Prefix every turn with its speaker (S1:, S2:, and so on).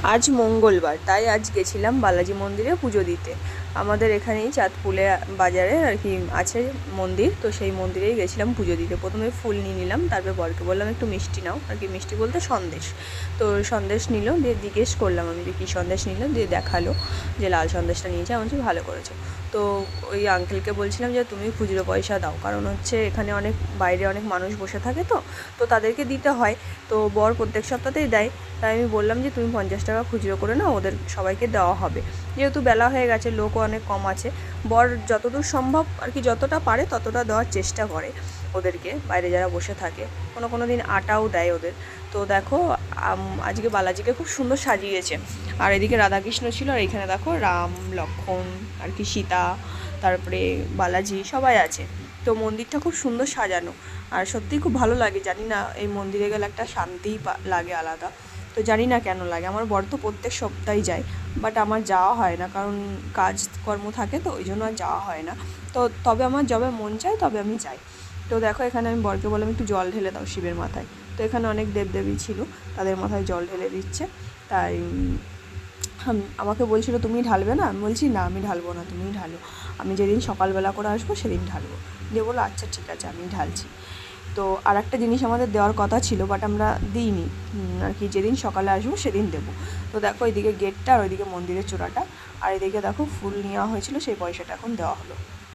S1: আজ মঙ্গলবার, তাই আজ গেছিলাম বালাজি মন্দিরে পুজো দিতে। আমাদের এখানেই চাঁদপুলে বাজারে আর কি আছে মন্দির, তো সেই মন্দিরেই গেছিলাম পুজো দিতে। প্রথমে ফুল নিয়ে নিলাম, তারপরে বরকে বললাম একটু মিষ্টি নাও, আর কি মিষ্টি বলতে সন্দেশ। তো সন্দেশ নিল, দিয়ে জিজ্ঞেস করলাম আমি যে কী সন্দেশ নিল, দিয়ে দেখালো যে লাল সন্দেশটা নিয়েছে। আমি বলছি ভালো করেছো। তো ওই আঙ্কেলকে বলছিলাম যে তুমি খুচরো পয়সা দাও, কারণ হচ্ছে এখানে অনেক বাইরে অনেক মানুষ বসে থাকে, তো তাদেরকে দিতে হয়। তো বর প্রত্যেক সপ্তাহতেই দেয়, তাই আমি বললাম যে তুমি 50 টাকা খুচরো করে নাও, ওদের সবাইকে দেওয়া হবে। যেহেতু বেলা হয়ে গেছে, লোকও অনেক কম আছে, বর যতদূর সম্ভব আর কি যতটা পারে ততটা দেওয়ার চেষ্টা করে ওদেরকে, বাইরে যারা বসে থাকে। কোনো দিন আটাও দেয় ওদের। তো দেখো আজকে বালাজিকে খুব সুন্দর সাজিয়েছে। আর এদিকে রাধাকৃষ্ণ ছিল, আর এখানে দেখো রাম লক্ষ্মণ আর কি সীতা, তারপরে বালাজি সবাই আছে। তো মন্দিরটা খুব সুন্দর সাজানো, আর সত্যিই খুব ভালো লাগে। জানি না, এই মন্দিরে গেলে একটা শান্তিই লাগে আলাদা। তো জানি না কেন লাগে, আমার বর তো প্রত্যেক সপ্তাহে যায়, বাট আমার যাওয়া হয় না, কারণ কাজকর্ম থাকে, তো ওই জন্য আর যাওয়া হয় না। তো তবে আমার যবে মন চায় তবে আমি যাই। তো দেখো এখানে আমি বরকে বললাম একটু জল ঢেলে দাও শিবের মাথায়। তো এখানে অনেক দেবদেবী ছিল, তাদের মাথায় জল ঢেলে দিচ্ছে। তাই আমাকে বলছিল তুমি ঢালবে না? আমি বলছি না, আমি ঢালবো না, তুমিই ঢালো, আমি যেদিন সকালবেলা করে আসবো সেদিন ঢালবো। দিয়ে বললো আচ্ছা ঠিক আছে, আমি ঢালছি। তো আর একটা জিনিস আমাদের দেওয়ার কথা ছিল, বাট আমরা দিইনি আর কি, যেদিন সকালে আসবো সেদিন দেবো। তো দেখো এইদিকে গেটটা, আর ওইদিকে মন্দিরের চূড়াটা, আর এদিকে দেখো ফুল নেওয়া হয়েছিল, সেই পয়সাটা এখন দেওয়া হলো।